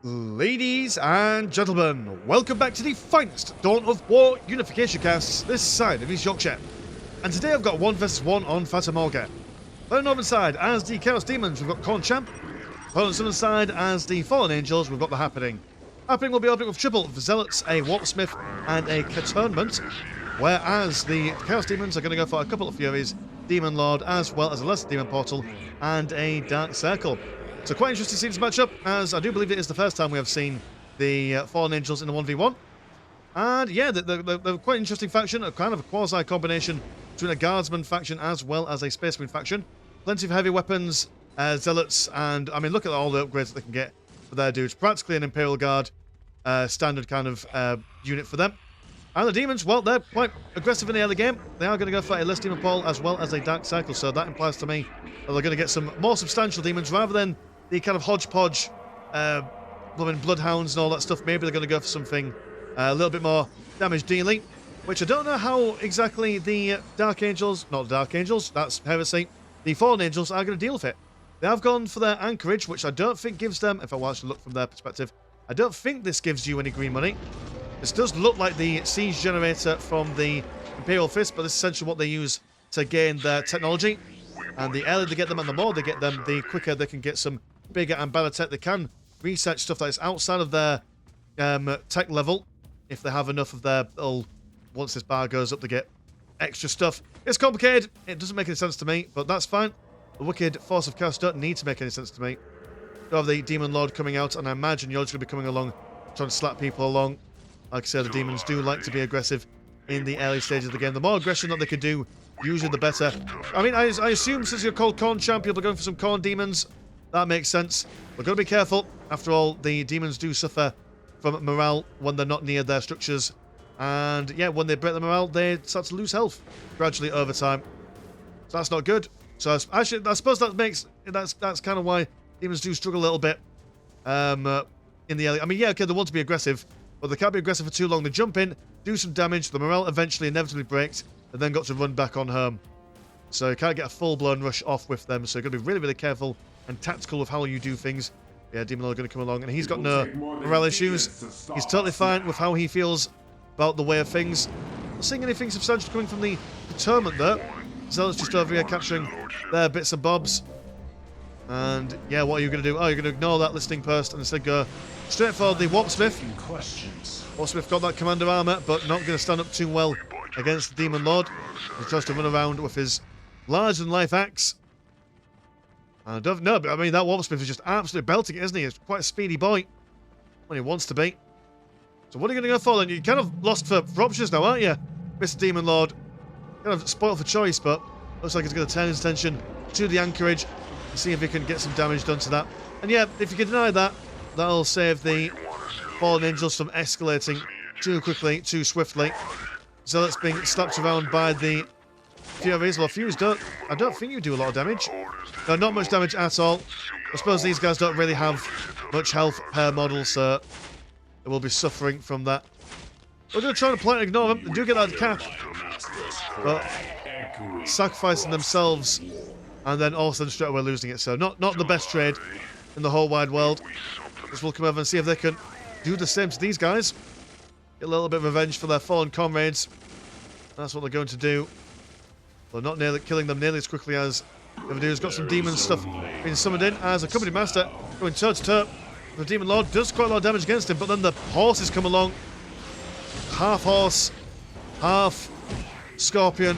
Ladies and gentlemen, welcome back to the finest Dawn of War Unification casts this side of East Yorkshire. And today I've got 1 vs 1 on Fatamorga. On the northern side, as the Chaos Demons, we've got Korn Champ. On the southern side, as the Fallen Angels, we've got TheHappening. Happening will be opening with triple Zealots, a Warpsmith, and a Caturnment. Whereas the Chaos Demons are going to go for a couple of Furies, Demon Lord, as well as a Lesser Demon Portal, and a Dark Circle. So quite interesting to see this matchup, as I do believe it is the first time we have seen the Fallen Angels in the 1v1. And yeah, they're quite interesting faction, a kind of a quasi-combination between a Guardsman faction as well as a Space Marine faction. Plenty of heavy weapons, Zealots, and I mean, look at all the upgrades that they can get for their dudes. Practically an Imperial Guard standard kind of unit for them. And the Demons, well, they're quite aggressive in the early game. They are going to go for a Less Demon Portal as well as a Dark Cycle, so that implies to me that they're going to get some more substantial demons rather than the kind of hodgepodge, bloodhounds and all that stuff. Maybe they're going to go for something a little bit more damage dealing, which I don't know how exactly the Dark Angels, not Dark Angels, that's heresy, the Fallen Angels are going to deal with it. They have gone for their Anchorage, which I don't think gives them, if I watch to look from their perspective, I don't think this gives you any green money. This does look like the siege generator from the Imperial Fist, but this is essentially what they use to gain their technology. And the earlier they get them and the more they get them, the quicker they can get some bigger and better tech. They can research stuff that is outside of their tech level if they have enough of their little, once this bar goes up, they get extra stuff. It's complicated. It doesn't make any sense to me, but that's fine. The Wicked Force of Chaos don't need to make any sense to me. You have the Demon Lord coming out, and I imagine you're just going to be coming along, trying to slap people along. Like I said, the Demons do like to be aggressive in the early stages of the game. The more aggression that they can do, usually the better. I mean, I assume since you're called Korn Champ, you'll be going for some Korn Demons. That makes sense. We're going to be careful. After all, the Demons do suffer from morale when they're not near their structures. And yeah, when they break the morale, they start to lose health gradually over time. So that's not good. So actually, I suppose that's kind of why Demons do struggle a little bit in the early. I mean, yeah, okay, they want to be aggressive, but they can't be aggressive for too long. They jump in, do some damage, the morale eventually inevitably breaks, and then got to run back on home. So you can't get a full-blown rush off with them, so you've got to be really, really careful and tactical with how you do things. Yeah, Demon Lord going to come along, and he's got no morale issues. He's totally fine with how he feels about the way of things. Not seeing anything substantial coming from the Determinant though. Zealot's just over here capturing their bits and bobs. And yeah, what are you going to do? Oh, you're going to ignore that listing post and instead go straight for the Warpsmith. Warpsmith got that commander armor, but not going to stand up too well against the Demon Lord. He tries to run around with his larger-than-life axe. I don't know, but I mean, that Warpsmith is just absolutely belting it, isn't he? He's quite a speedy boy when he wants to be. So what are you going to go for then? You're kind of lost for options now, aren't you, Mr. Demon Lord? Kind of spoiled for choice, but looks like he's going to turn his attention to the Anchorage and see if he can get some damage done to that. And yeah, if you can deny that, that'll save the Fallen Angels from escalating too quickly, too swiftly. Zealots being slapped around by the Furies. Well, Furies I don't think you do a lot of damage. No, not much damage at all. I suppose these guys don't really have much health per model, so they will be suffering from that. We're going to try to politely ignore them. They do get that cash, but sacrificing themselves and then also straight away losing it. So not the best trade in the whole wide world. Just we'll come over and see if they can do the same to these guys. Get a little bit of revenge for their fallen comrades. That's what they're going to do. They're not nearly killing them nearly as quickly as the other dude's got some demon stuff being summoned in as a company master going toe to toe. The Demon Lord does quite a lot of damage against him, but then the horses come along. Half horse, half scorpion,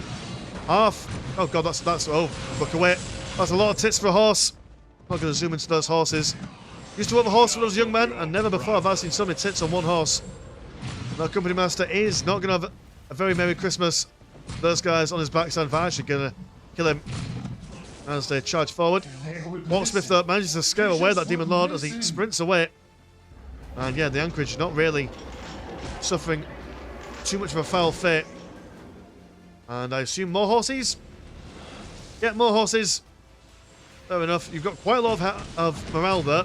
half. Oh god, that's oh, look away. That's a lot of tits for a horse. I'm not going to zoom into those horses. Used to have a horse when I was a young man, and never before have I seen so many tits on one horse. That company master is not going to have a very Merry Christmas. Those guys on his backside are actually going to kill him as they charge forward. Warpsmith though manages to scare away that Demon Lord as he sprints away. And yeah, the Anchorage not really suffering too much of a foul fate. And I assume more horses? Yeah, more horses. Fair enough. You've got quite a lot of morale there.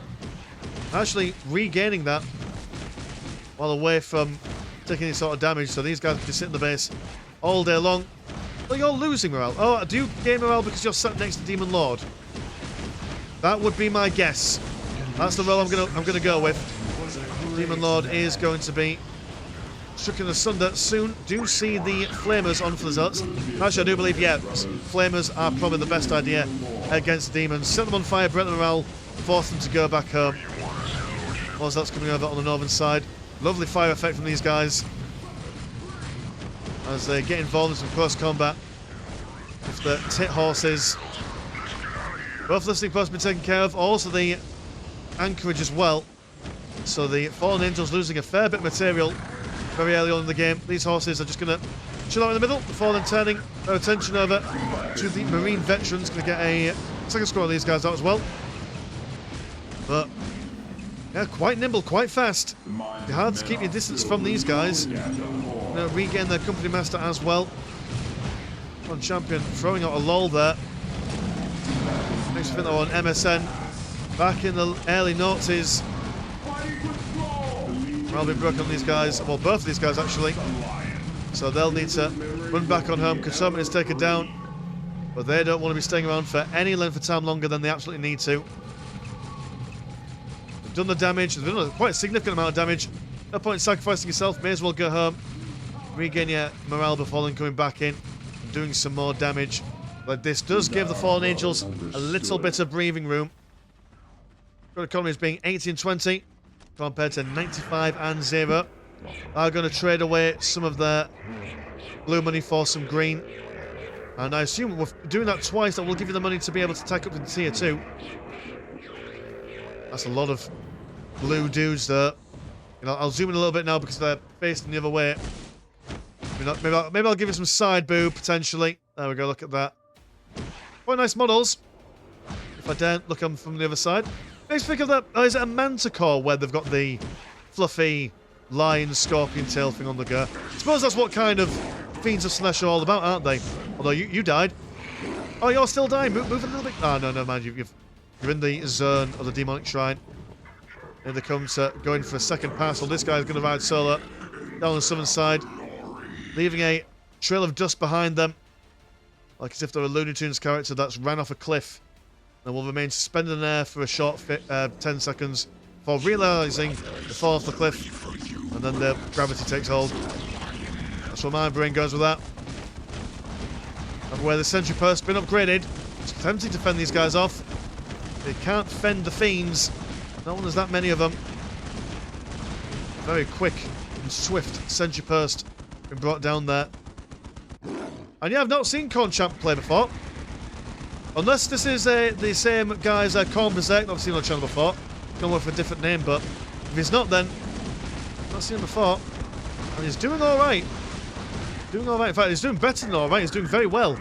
Actually regaining that while away from taking any sort of damage, so these guys can sit in the base all day long. Well, you're losing morale. Oh, do you gain morale because you're sat next to Demon Lord? That would be my guess. That's the role I'm gonna go with. Demon Lord is going to be struck in asunder soon. Do see the Flamers on for the Zealots. Actually, I do believe, yeah, Flamers are probably the best idea against Demons. Set them on fire, break the morale, force them to go back home. More Zealots coming over on the northern side. Lovely fire effect from these guys as they get involved in some close combat with the tit horses. Both listening posts have been taken care of. Also the anchorage as well. So the Fallen Angels losing a fair bit of material very early on in the game. These horses are just going to chill out in the middle before then turning their attention over to the Marine veterans. Going to get a second score of these guys out as well. But yeah, quite nimble, quite fast. It'd be hard to keep your distance from these guys. Regain their company master as well. One champion throwing out a lull there. Makes me think they're on MSN back in the early noughties. Morale been broken on these guys, well, both of these guys actually. So they'll need to run back on home. Kasoma is taken down, but they don't want to be staying around for any length of time longer than they absolutely need to. They've done the damage, they've done a quite significant amount of damage. No point in sacrificing yourself, may as well go home. Regain your morale before then coming back in and doing some more damage. But this does give the Fallen Angels a little bit of breathing room. Good economy is being 80-20 compared to 95-0. Are going to trade away some of their blue money for some green. And I assume we're doing that twice, that will give you the money to be able to take up into tier 2. That's a lot of blue dudes there. You know, I'll zoom in a little bit now because they're facing the other way. Maybe I'll give you some side boob, potentially. There we go, look at that. Quite nice models. If I daren't look on from the other side. Makes me think of that. Oh, is it a Manticore where they've got the fluffy lion scorpion tail thing on the go? I suppose that's what kind of Fiends of Slash are all about, aren't they? Although you died. Oh, you're still dying. Move a little bit. Oh, no, mind you. You're in the zone of the demonic shrine. Here they come to go in for a second pass. Well, this guy's going to ride solo down the southern side, leaving a trail of dust behind them, like as if they're a Looney Tunes character that's ran off a cliff and will remain suspended in air for a short 10 seconds before realising the fall off the cliff, and then the gravity takes hold. That's where my brain goes with that. And where the sentry post's been upgraded, it's tempting to fend these guys off. They can't fend the fiends. Not when there's that many of them. Very quick and swift sentry post been brought down there. And yeah, I've not seen Korn Champ play before. Unless this is the same guy as Korn Berserk. I've seen him on the channel before. Gonna work for a different name, but if he's not, then I've not seen him before. And he's doing alright. Doing alright. In fact, he's doing better than alright. He's doing very well.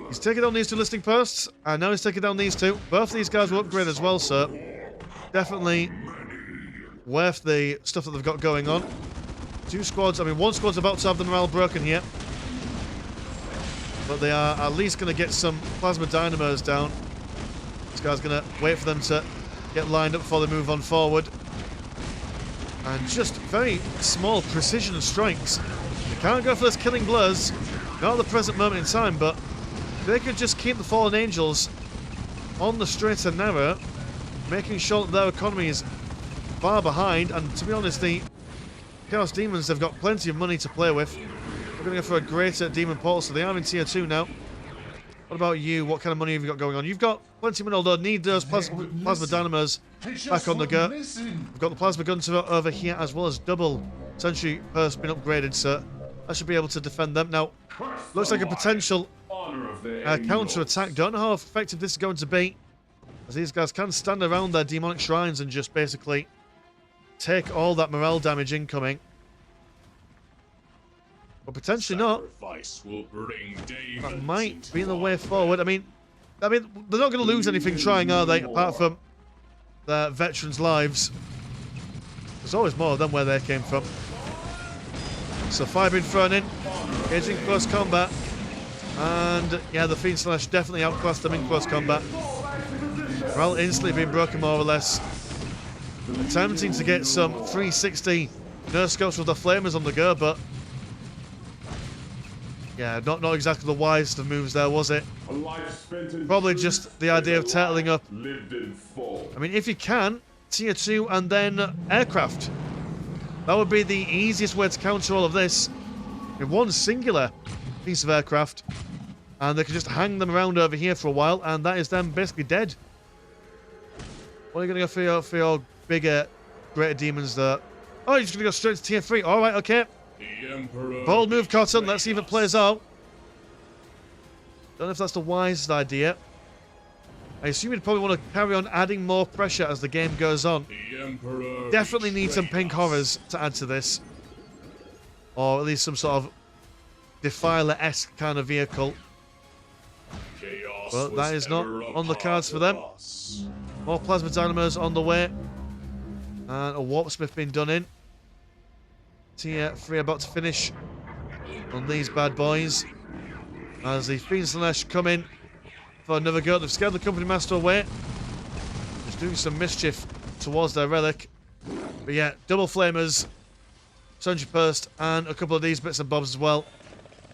He's taking down these two listing posts, and now he's taking down these two. Both of these guys will upgrade as well, so definitely worth the stuff that they've got going on. Two squads, I mean, one squad's about to have the morale broken here. But they are at least going to get some plasma dynamos down. This guy's going to wait for them to get lined up before they move on forward. And just very small precision strikes. They can't go for those killing blows, not at the present moment in time, but they could just keep the Fallen Angels on the straight and narrow, making sure that their economy is far behind. And to be honest, the Chaos Demons have got plenty of money to play with. We're going to go for a greater Demon Portal, so they are in tier 2 now. What about you? What kind of money have you got going on? You've got plenty of money, although need those plasma dynamos back on the go. We've got the plasma guns over here, as well as double sentry post been upgraded, so I should be able to defend them. Now, looks like a potential counter-attack. Don't know how effective this is going to be, as these guys can stand around their demonic shrines and just basically take all that morale damage incoming. But potentially not. That might be the way forward. I mean, they're not going to lose anything trying, are they? Apart from their veterans' lives. There's always more of them where they came from. So fire being thrown in, engaging close combat, and yeah, the Fiend Slash definitely outclassed them in close combat. Morale instantly being broken more or less. Attempting to get some 360 nurse scopes with the flamers on the go, but yeah, not exactly the wisest of moves there, was it? Probably just the idea of turtling up. I mean, if you can, tier 2, and then aircraft. That would be the easiest way to counter all of this in one singular piece of aircraft. And they can just hang them around over here for a while, and that is them basically dead. What are you going to go for your bigger, greater demons there? Oh, you're just going to go straight to tier 3. Alright, okay. Bold move, Cotton. Let's see if it plays out. Don't know if that's the wisest idea. I assume you'd probably want to carry on adding more pressure as the game goes on. Definitely need some pink horrors to add to this. Or at least some sort of Defiler-esque kind of vehicle. But that is not on the cards for them. More plasma dynamos on the way. And a warp smith being done in. Tier 3 about to finish on these bad boys. As the Fiends Slanesh come in for another go. They've scared the Company Master away. Just doing some mischief towards their relic. But yeah, double flamers, Sundry Burst, and a couple of these bits and bobs as well.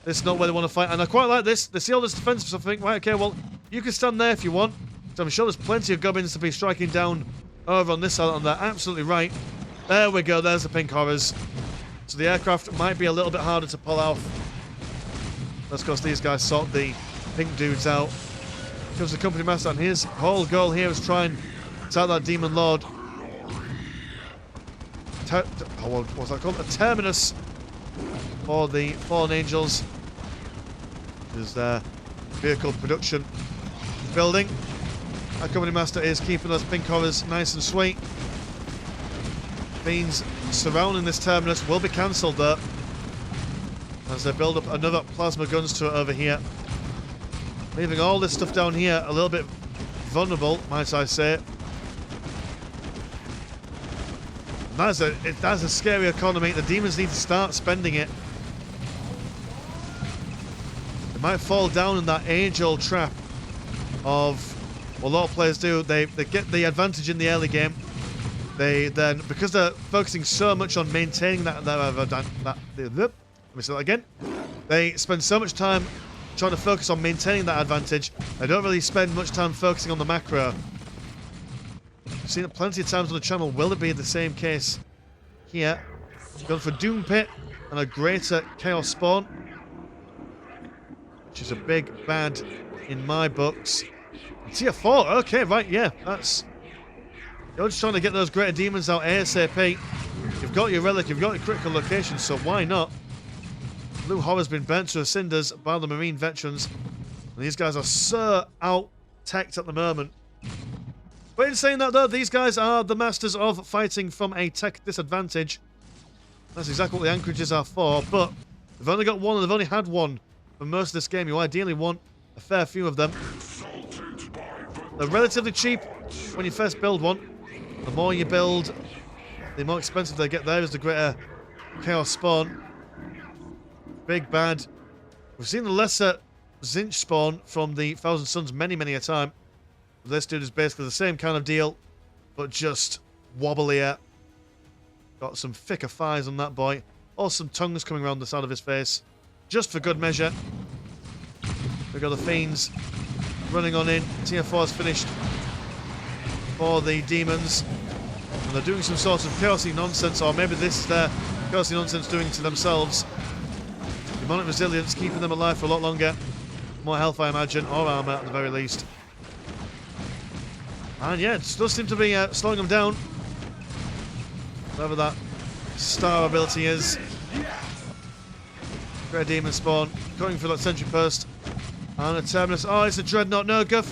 This is not where they want to fight, and I quite like this. They see all this defensive stuff and think, right, okay, well, you can stand there if you want. So I'm sure there's plenty of gubbins to be striking down over on this side, and they're absolutely right. There we go, there's the pink horrors. So the aircraft might be a little bit harder to pull off. That's because these guys sort the pink dudes out. Here comes the Company Master, and his whole goal here is try and attack that Demon Lord. What's that called? A terminus for the Fallen Angels. There's their vehicle production building. Our Company Master is keeping those pink horrors nice and sweet. Fiends surrounding this terminus will be cancelled though, as they build up another plasma guns to it over here. Leaving all this stuff down here a little bit vulnerable, might I say. That's a scary economy. The demons need to start spending it. They might fall down in that age-old trap of what a lot of players do. They get the advantage in the early game. They then, because they're focusing so much on maintaining let me say that again. They spend so much time trying to focus on maintaining that advantage. They don't really spend much time focusing on the macro. I've seen it plenty of times on the channel. Will it be the same case here? Going for Doom Pit and a greater Chaos Spawn, which is a big bad in my books. Tier 4, okay, right, yeah, that's... You're just trying to get those greater demons out ASAP. You've got your relic, you've got your critical location, so why not? Blue Horror's been burnt to cinders by the Marine veterans. And these guys are so out-teched at the moment. But in saying that though, these guys are the masters of fighting from a tech disadvantage. That's exactly what the anchorages are for, but they've only got one and they've only had one for most of this game. You ideally want a fair few of them. They're relatively cheap when you first build one. The more you build, the more expensive they get. There is the greater Chaos Spawn. Big bad. We've seen the lesser Zinch spawn from the Thousand Suns many, many a time. This dude is basically the same kind of deal, but just wobblier. Got some thicker thighs on that boy. Or some tongues coming around the side of his face. Just for good measure. We've got the Fiends running on in. Tier 4's finished for the demons. And they're doing some sort of chaosy nonsense, or maybe this is their chaosy nonsense doing to themselves. Demonic resilience, keeping them alive for a lot longer. More health, I imagine, or armor at the very least. And yeah, it does seem to be slowing them down. Whatever that star ability is. Great demon spawn, going for that sentry burst. And a terminus. Oh, it's a dreadnought. No, Guff.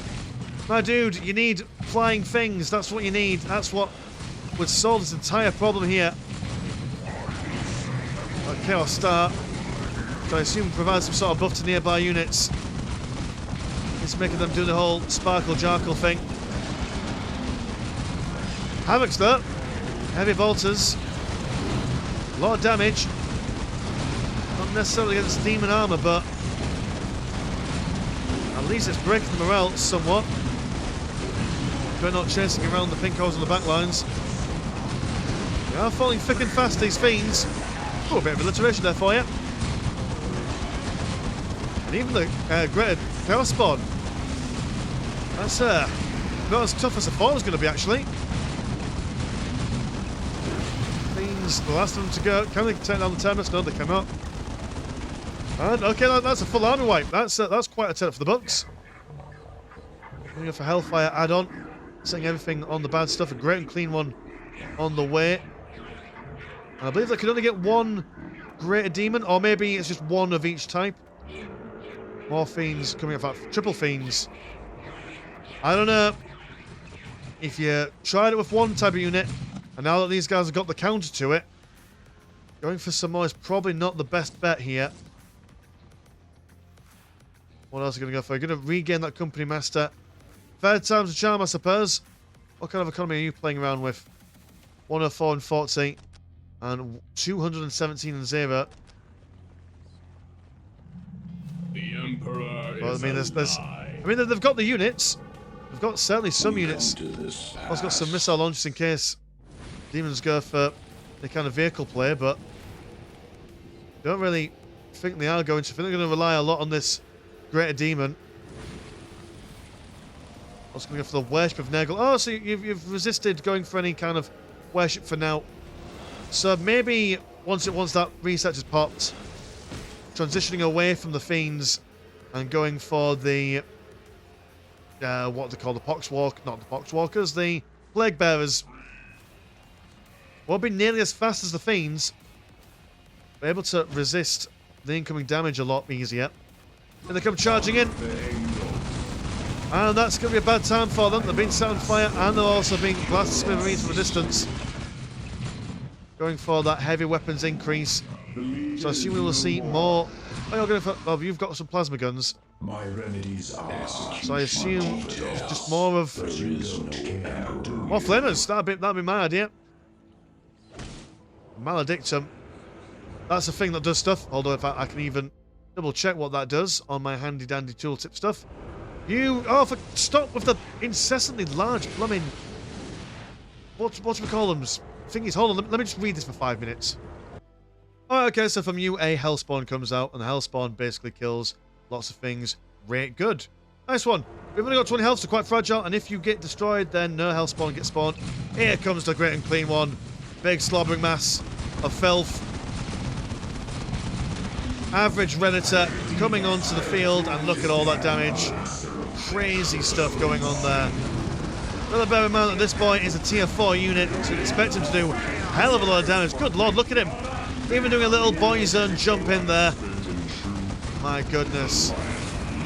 My dude, you need flying things. That's what you need. That's what would solve this entire problem here. A Chaos Star, which I assume provides some sort of buff to nearby units. It's making them do the whole sparkle jarkle thing. Havocs though. Heavy bolters. A lot of damage. Not necessarily against demon armor, but at least it's breaking the morale somewhat. They're not chasing around the pink holes on the back lines. They are falling thick and fast, these fiends. Oh, a bit of alliteration there for you. And even the greater Chaos Spawn. That's not as tough as I thought it was going to be, actually. fiends, the last of them to go. Can they take down the Terminus? No, they cannot. And, okay, that's a full army wipe. That's quite a turn for the Bucks. Going for Hellfire add-on. Setting everything on the bad stuff. A great and clean one on the way. And I believe they can only get one Greater Demon, or maybe it's just one of each type. More Fiends coming up, triple Fiends. I don't know if you tried it with one type of unit, and now that these guys have got the counter to it, going for some more is probably not the best bet here. What else are you going to go for? You're going to regain that Company Master. Third time's a charm, I suppose. What kind of economy are you playing around with? 104 and 40. And 217 and 0. The Emperor is I mean, they've got the units. They've got certainly some units. Also got some missile launchers in case demons go for the kind of vehicle play, but don't really think they are going to. I think they're going to rely a lot on this Greater Demon. Also going to go for the Worship of Nurgle. Oh, so you've resisted going for any kind of worship for now. So maybe once that research is popped, transitioning away from the Fiends and going for the what they call the not the Poxwalkers, the Plague Bearers. Won't be nearly as fast as the Fiends, but able to resist the incoming damage a lot easier. And they come charging in. And that's going to be a bad time for them. They're being set on fire and they're also being blasted smithereens from a distance. Going for that heavy weapons increase. So I assume we will see more. Oh, you're going for, oh, you've got some plasma guns. My remedies are. So I assume just more of more flamers. That'd be my idea. Maledictum. That's a thing that does stuff. Although if I can even double check what that does on my handy dandy tooltip stuff. Stop with the incessantly large blooming. What do we call them? Thingies. Hold on. Let me just read this for 5 minutes. Alright, okay, so from you, a Hellspawn comes out, and the Hellspawn basically kills lots of things. Great, good. Nice one. We've only got 20 health, so quite fragile, and if you get destroyed, then no Hellspawn gets spawned. Here comes the great and clean one. Big slobbering mass of filth. Average Redditor coming onto the field, and look at all that damage. Crazy stuff going on there. Another bear in mind that this boy is a tier 4 unit, so you'd expect him to do a hell of a lot of damage. Good lord, look at him. Even doing a little Boyzone jump in there. My goodness.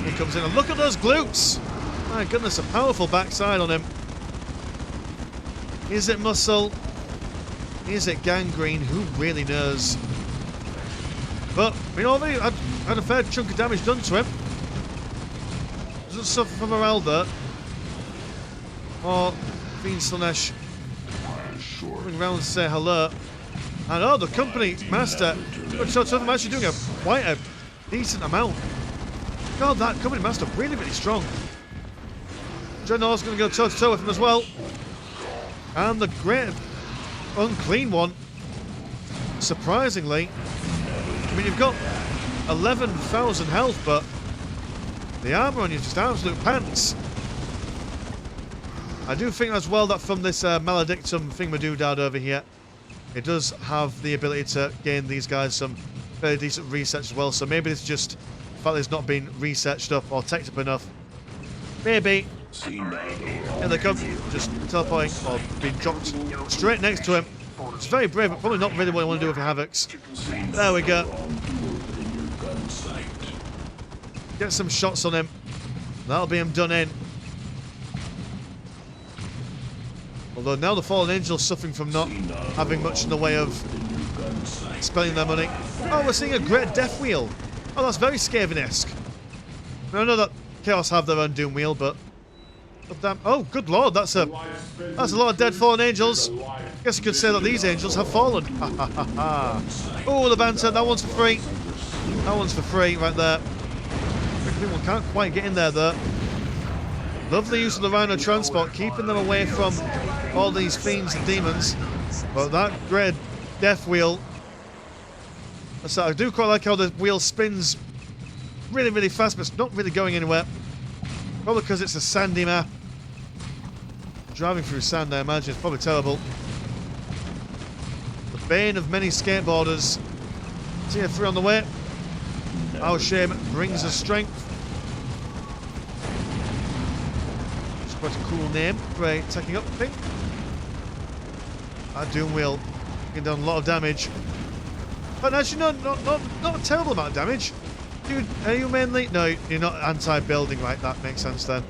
He comes in and look at those glutes. My goodness, a powerful backside on him. Is it muscle? Is it gangrene? Who really knows? But, we already had a fair chunk of damage done to him. Doesn't suffer from morale there. Or Fiend Slanesh coming around to say hello. And oh, the Company Master. So I'm actually doing quite a decent amount. God, that Company Master really, really strong. Dreadnought's going to go toe to toe with him as well. And the great unclean one. Surprisingly, I mean, you've got 11,000 health, but the armor on you is just absolute pants. I do think as well that from this Maledictum thingamadoodad over here, it does have the ability to gain these guys some fairly decent research as well. So maybe it's just the fact that it's not been researched up or teched up enough. Maybe. Here they come, just teleporting or being dropped straight next to him. It's very brave, but probably not really what I want to do with the Havocs. There we go. Get some shots on him. That'll be him done in. Although now the Fallen Angel's suffering from not having much in the way of spending their money. Oh, we're seeing a Great Death Wheel. Oh, that's very Skaven-esque. I know that Chaos have their own Doom Wheel, but... damn, oh, good lord, that's a lot of dead Fallen Angels. I guess you could say that these angels have fallen. Ha ha ha ha. Oh, the banter, that one's for free. That one's for free, right there. People can't quite get in there, though. Love the use of the Rhino Transport, keeping them away from all these fiends and demons. But that Great Death Wheel... So I do quite like how the wheel spins really, really fast, but it's not really going anywhere. Probably because it's a sandy map. Driving through sand, I imagine, it's probably terrible. The bane of many skateboarders. Tier 3 on the way. Our shame brings us strength. It's quite a cool name. Great, taking up, I think. Our Doom Wheel taking down a lot of damage. But actually, no, not a terrible amount of damage. Dude, are you mainly... No, you're not anti-building, right? That makes sense then.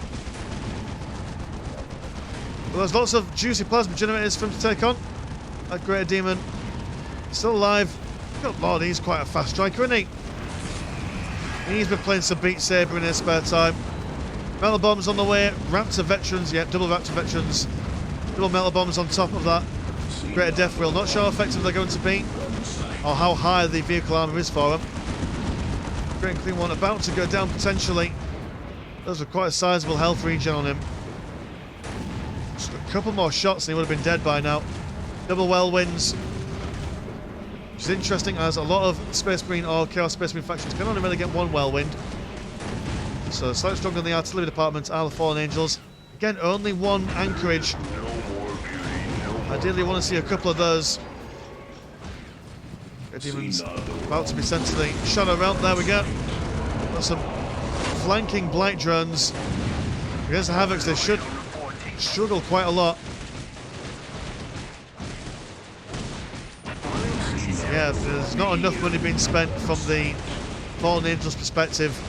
Well, there's lots of juicy plasma generators for him to take on. That Greater Demon. Still alive. Good lord, he's quite a fast striker, isn't he? He's been playing some Beat Saber in his spare time. Metal Bombs on the way. Raptor Veterans. Yep, double Raptor Veterans. Double Metal Bombs on top of that. Greater Death Wheel. Not sure how effective they're going to be. Or how high the vehicle armor is for them. Great and Clean One about to go down potentially. Those are quite a sizable health regen on him. Just a couple more shots and he would have been dead by now. Double Whirlwinds. Which is interesting as a lot of Space Marine or Chaos Space Marine factions can only really get one Whirlwind. So slightly stronger than the artillery department are the Fallen Angels. Again, only one anchorage. Ideally you want to see a couple of those. Demons about to be sent to the Shadow Realm. There we go. Got some flanking Blight drones. Against the Havocs, they should struggle quite a lot. Yeah, there's not enough money being spent from the Fallen Angels perspective.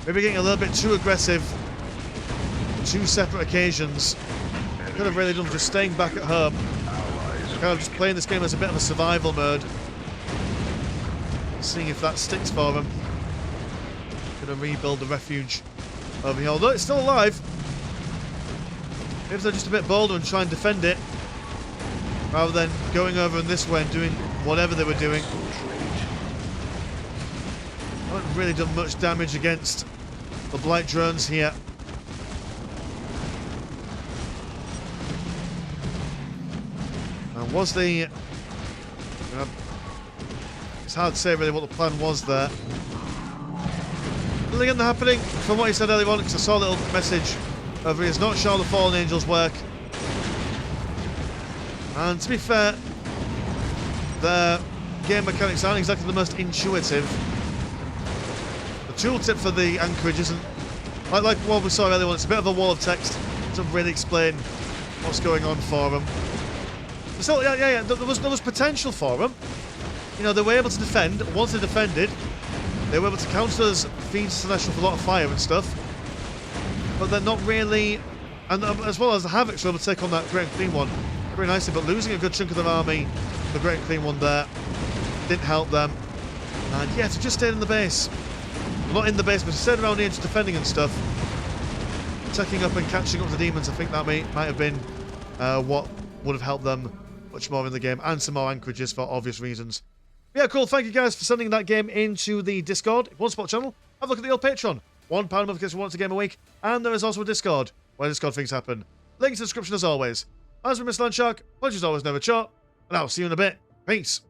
Maybe getting a little bit too aggressive on two separate occasions. Could have really done just staying back at home. Kind of just playing this game as a bit of a survival mode. Seeing if that sticks for them. Gonna rebuild the refuge over here. Although it's still alive. Maybe they're just a bit bolder and try and defend it. Rather than going over in this way and doing whatever they were doing. Haven't really done much damage against the Blight drones here. And was the... It's hard to say really what the plan was there. Nothing in the happening from what he said earlier on, because I saw a little message over here. It's not sure the Fallen Angels work. And to be fair, their game mechanics aren't exactly the most intuitive. The tooltip for the anchorage isn't like what we saw earlier on. It's a bit of a wall of text. It doesn't really explain what's going on for them. But still, yeah. There was potential for them. You know, they were able to defend. Once they defended, they were able to counter those feeds to Celestial with a lot of fire and stuff. But they're not really... And as well as the Havocs were able to take on that Great and Clean One very nicely, but losing a good chunk of their army, the Great and Clean One there, didn't help them. And yeah, so just stayed in the base. Well, not in the base, but stayed around here just defending and stuff. Taking up and catching up to the demons, I think that might have been what would have helped them much more in the game, and some more anchorages for obvious reasons. Yeah, cool. Thank you guys for sending that game into the Discord. If you want to support the channel, have a look at the old Patreon. £1 a month gets you once a game a week. And there is also a Discord, where Discord things happen. Link in the description as always. As for Mr. Landshark, pleasure as always, never short. And I'll see you in a bit. Peace.